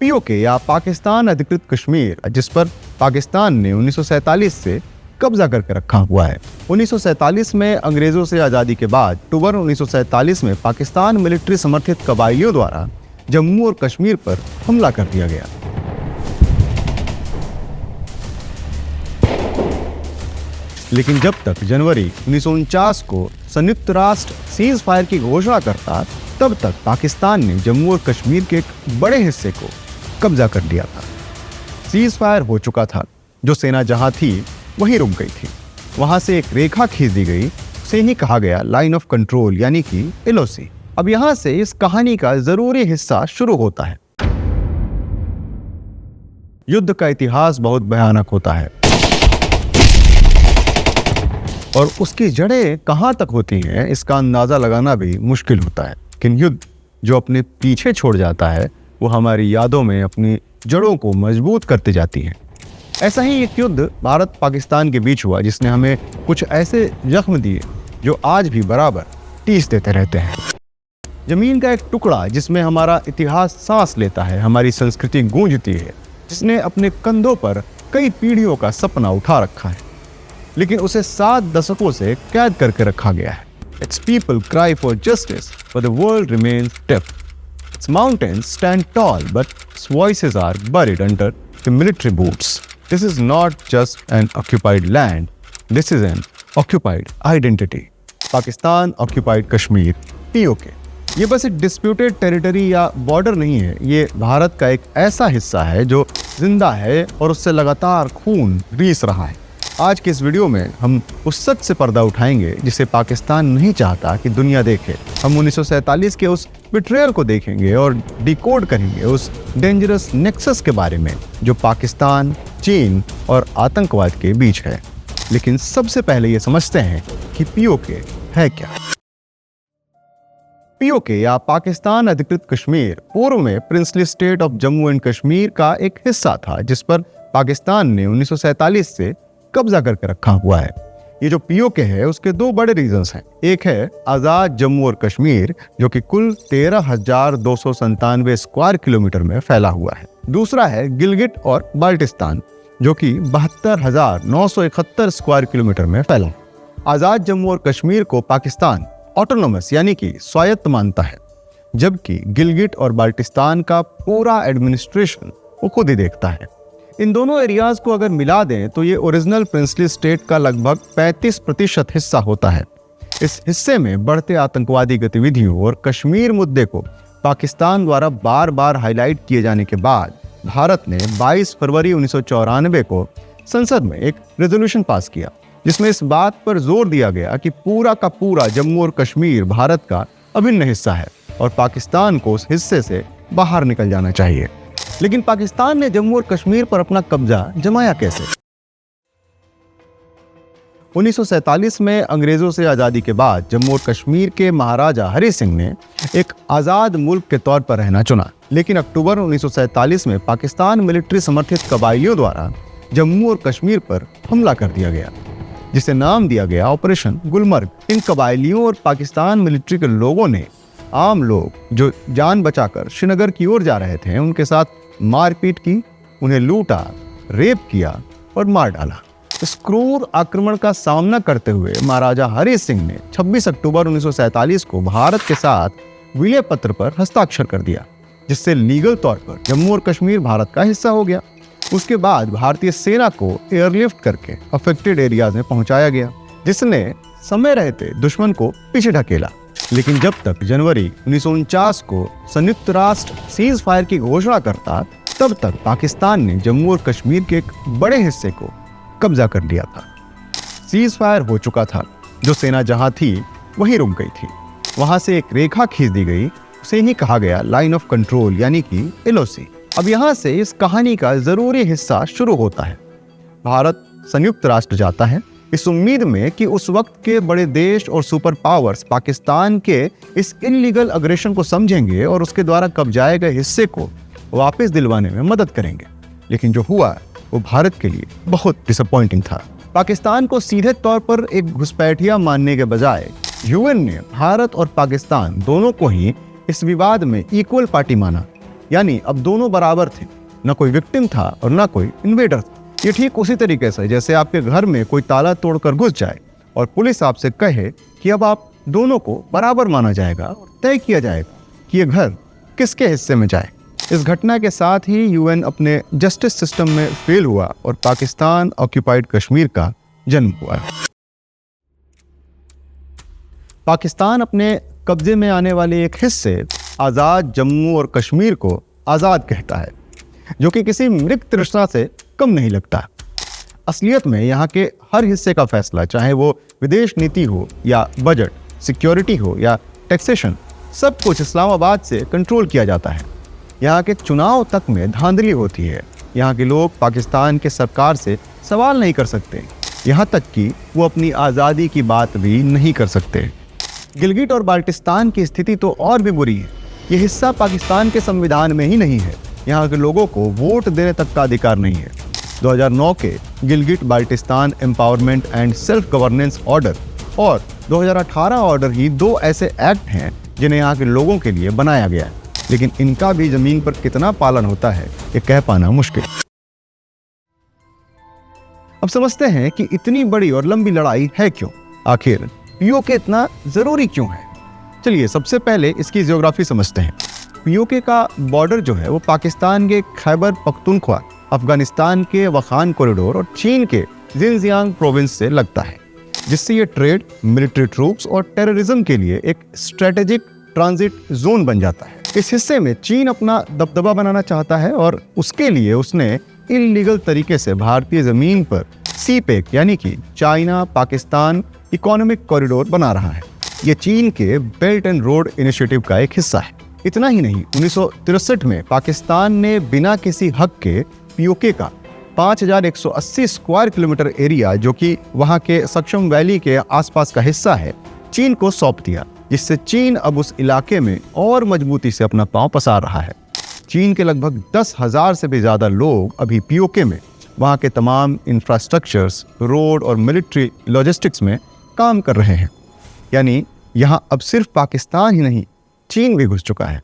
PoK या पाकिस्तान अधिकृत कश्मीर, जिस पर पाकिस्तान ने 1947 से कब्जा करके रखा हुआ है। 1947 में अंग्रेजों से आज़ादी के बाद अक्टूबर 1947 में पाकिस्तान मिलिट्री समर्थित कबायलियों द्वारा जम्मू और कश्मीर पर हमला कर दिया गया। लेकिन जब तक जनवरी 1949 को संयुक्त राष्ट्र सीज फायर की घोषणा करता, तब तक पाकिस्तान ने जम्मू और कश्मीर के एक बड़े हिस्से को कब्जा कर लिया था। सीज फायर हो चुका था, जो सेना जहां थी वहीं रुक गई थी। वहां से एक रेखा खींच दी गई, उसे ही कहा गया लाइन ऑफ कंट्रोल यानी कि एलओसी। अब यहां से इस कहानी का जरूरी हिस्सा शुरू होता है। युद्ध का इतिहास बहुत भयानक होता है और उसकी जड़ें कहां तक होती हैं इसका अंदाजा लगाना भी मुश्किल होता है। लेकिन युद्ध जो अपने पीछे छोड़ जाता है वो हमारी यादों में अपनी जड़ों को मजबूत करती जाती है। ऐसा ही एक युद्ध भारत पाकिस्तान के बीच हुआ, जिसने हमें कुछ ऐसे जख्म दिए जो आज भी बराबर टीस देते रहते हैं। जमीन का एक टुकड़ा जिसमें हमारा इतिहास सांस लेता है, हमारी संस्कृति गूंजती है, जिसने अपने कंधों पर कई पीढ़ियों का सपना उठा रखा है, लेकिन उसे 7 दशकों से कैद करके रखा गया है। Its people cry for justice, but the world remains deaf. Its mountains stand tall, but its voices are buried under the military boots. This is not just an occupied land. This is an occupied identity. Pakistan occupied Kashmir PoK ये बस एक disputed territory या border नहीं है। ये भारत का एक ऐसा हिस्सा है जो जिंदा है और उससे लगातार खून रीस रहा है। आज के इस वीडियो में हम उस सच से पर्दा उठाएंगे जिसे पाकिस्तान नहीं चाहता कि दुनिया देखे। हम 1947 के उस बिट्रेयल को देखेंगे और डिकोड करेंगे उस डेंजरस नेक्सस के बारे में जो पाकिस्तान, चीन और आतंकवाद के बीच है। लेकिन सबसे पहले ये समझते हैं कि पीओके है क्या। पीओके या पाकिस्तान अधिकृत कश्मीर पूर्व में princely state of Jammu and Kashmir का एक हिस्सा था, जिस पर पाकिस्तान ने 1947 से कब्जा करके रखा हुआ है। ये जो पीओके है उसके 2 बड़े रीजंस हैं। एक है आजाद जम्मू और कश्मीर, जो कि कुल 13,297 स्क्वायर किलोमीटर में फैला हुआ है। दूसरा है गिलगिट और बाल्टिस्तान, जो कि 72,971 स्क्वायर किलोमीटर में फैला है। आजाद जम्मू और कश्मीर को पाकिस्तान ऑटोनोमस यानी कि स्वायत्त मानता है, जबकि गिलगिट और बाल्टिस्तान का पूरा एडमिनिस्ट्रेशन वो खुद ही देखता है। इन दोनों एरियाज को अगर मिला दें तो ये ओरिजिनल प्रिंसली स्टेट का लगभग 35% हिस्सा होता है। इस हिस्से में बढ़ते आतंकवादी गतिविधियों और कश्मीर मुद्दे को पाकिस्तान द्वारा बार बार हाईलाइट किए जाने के बाद भारत ने 22 फरवरी 1994 को संसद में एक रेजोल्यूशन पास किया, जिसमें इस बात पर जोर दिया गया कि पूरा का पूरा जम्मू और कश्मीर भारत का अभिन्न हिस्सा है और पाकिस्तान को उस हिस्से से बाहर निकल जाना चाहिए। लेकिन पाकिस्तान ने जम्मू और कश्मीर पर अपना कब्जा जमाया कैसे? 1947 में अंग्रेजों से आज़ादी के बाद जम्मू और कश्मीर के महाराजा हरि सिंह ने एक आज़ाद मुल्क के तौर पर रहना चुना। लेकिन अक्टूबर 1947 में पाकिस्तान मिलिट्री समर्थित कबायलियों द्वारा जम्मू और कश्मीर पर हमला कर दिया गया, जिसे नाम दिया गया ऑपरेशन गुलमर्ग। इन कबायलियों और पाकिस्तान मिलिट्री के लोगों ने आम लोग जो जान बचाकर श्रीनगर की ओर जा रहे थे उनके साथ मारपीट की, उन्हें लूटा, रेप किया और मार डाला। इस क्रूर आक्रमण का सामना करते हुए महाराजा हरि सिंह ने 26 अक्टूबर 1947 को भारत के साथ विलय पत्र पर हस्ताक्षर कर दिया, जिससे लीगल तौर पर जम्मू और कश्मीर भारत का हिस्सा हो गया। उसके बाद भारतीय सेना को एयरलिफ्ट करके अफेक्टेड एरियाज में पहुंचाया गया, जिसने समय रहते दुश्मन को पीछे ढकेला। लेकिन जब तक जनवरी 1949 को संयुक्त राष्ट्र सीज फायर की घोषणा करता, तब तक पाकिस्तान ने जम्मू और कश्मीर के एक बड़े हिस्से को कब्जा कर लिया था। सीज फायर हो चुका था, जो सेना जहां थी वहीं रुक गई थी। वहां से एक रेखा खींच दी गई, उसे ही कहा गया लाइन ऑफ कंट्रोल यानी कि एलओसी। अब यहां से इस कहानी का जरूरी हिस्सा शुरू होता है। भारत संयुक्त राष्ट्र जाता है इस उम्मीद में कि उस वक्त के बड़े देश और सुपर पावर्स पाकिस्तान के इस इल्लीगल अग्रेशन को समझेंगे और उसके द्वारा कब्जाए गए हिस्से को वापस दिलवाने में मदद करेंगे। लेकिन जो हुआ वो भारत के लिए बहुत डिसअपॉइंटिंग था। पाकिस्तान को सीधे तौर पर एक घुसपैठिया मानने के बजाय यूएन ने भारत और पाकिस्तान दोनों को ही इस विवाद में इक्वल पार्टी माना यानी अब दोनों बराबर थे, न कोई विक्टिम था और न कोई इन्वेडर था। ये ठीक उसी तरीके से जैसे आपके घर में कोई ताला तोड़कर घुस जाए और पुलिस आपसे कहे कि अब आप दोनों को बराबर माना जाएगा और तय किया जाएगा कि ये घर किसके हिस्से में जाए। इस घटना के साथ ही यूएन अपने जस्टिस सिस्टम में फेल हुआ और पाकिस्तान ऑक्यूपाइड कश्मीर का जन्म हुआ। पाकिस्तान अपने कब्जे में आने वाले एक हिस्से आज़ाद जम्मू और कश्मीर को आज़ाद कहता है, जो कि किसी मृग तृष्णा से कम नहीं लगता। असलियत में यहाँ के हर हिस्से का फैसला, चाहे वो विदेश नीति हो या बजट, सिक्योरिटी हो या टैक्सेशन, सब कुछ इस्लामाबाद से कंट्रोल किया जाता है। यहाँ के चुनाव तक में धांधली होती है। यहाँ के लोग पाकिस्तान के सरकार से सवाल नहीं कर सकते, यहाँ तक कि वो अपनी आज़ादी की बात भी नहीं कर सकते। गिलगिट और बाल्टिस्तान की स्थिति तो और भी बुरी है। ये हिस्सा पाकिस्तान के संविधान में ही नहीं है। यहाँ के लोगों को वोट देने तक का अधिकार नहीं है। 2009 के Gilgit Baltistan empowerment and self governance order और 2018 ऑर्डर ही दो ऐसे एक्ट हैं जिन्हें यहाँ के लोगों के लिए बनाया गया है, लेकिन इनका भी जमीन पर कितना पालन होता है ये कह पाना मुश्किल। अब समझते हैं कि इतनी बड़ी और लंबी लड़ाई है क्यों, आखिर पीओके इतना जरूरी क्यों है। चलिए सबसे पहले इसकी जियोग्राफी समझते हैं। पीओके का बॉर्डर जो है वो पाकिस्तान के खैबर पख्तूनख्वा, अफगानिस्तान के वखान कॉरिडोर और चीन के जिनजियांग प्रोविंस से लगता है, जिससे ये ट्रेड, मिलिट्री ट्रूप्स और टेररिज्म के लिए एक स्ट्रेटेजिक ट्रांजिट जोन बन जाता है। इस हिस्से में चीन अपना दबदबा बनाना चाहता है और उसके लिए उसने इल्लीगल तरीके से भारतीय जमीन पर सीपेक यानी कि चाइना पाकिस्तान इकोनॉमिक कॉरिडोर बना रहा है। ये चीन के बेल्ट एंड रोड इनिशिएटिव का एक हिस्सा है। इतना ही नहीं, 1963 में पाकिस्तान ने बिना किसी हक के पीओके का 5180 स्क्वायर किलोमीटर एरिया, जो कि वहां के सक्षम वैली के आसपास का हिस्सा है, चीन को सौंप दिया, जिससे चीन अब उस इलाके में और मजबूती से अपना पांव पसार रहा है। चीन के लगभग 10,000 से भी ज्यादा लोग अभी पीओके में वहां के तमाम इंफ्रास्ट्रक्चर्स, रोड और मिलिट्री लॉजिस्टिक्स में काम कर रहे हैं। यानी यहाँ अब सिर्फ पाकिस्तान ही नहीं, चीन भी घुस चुका है।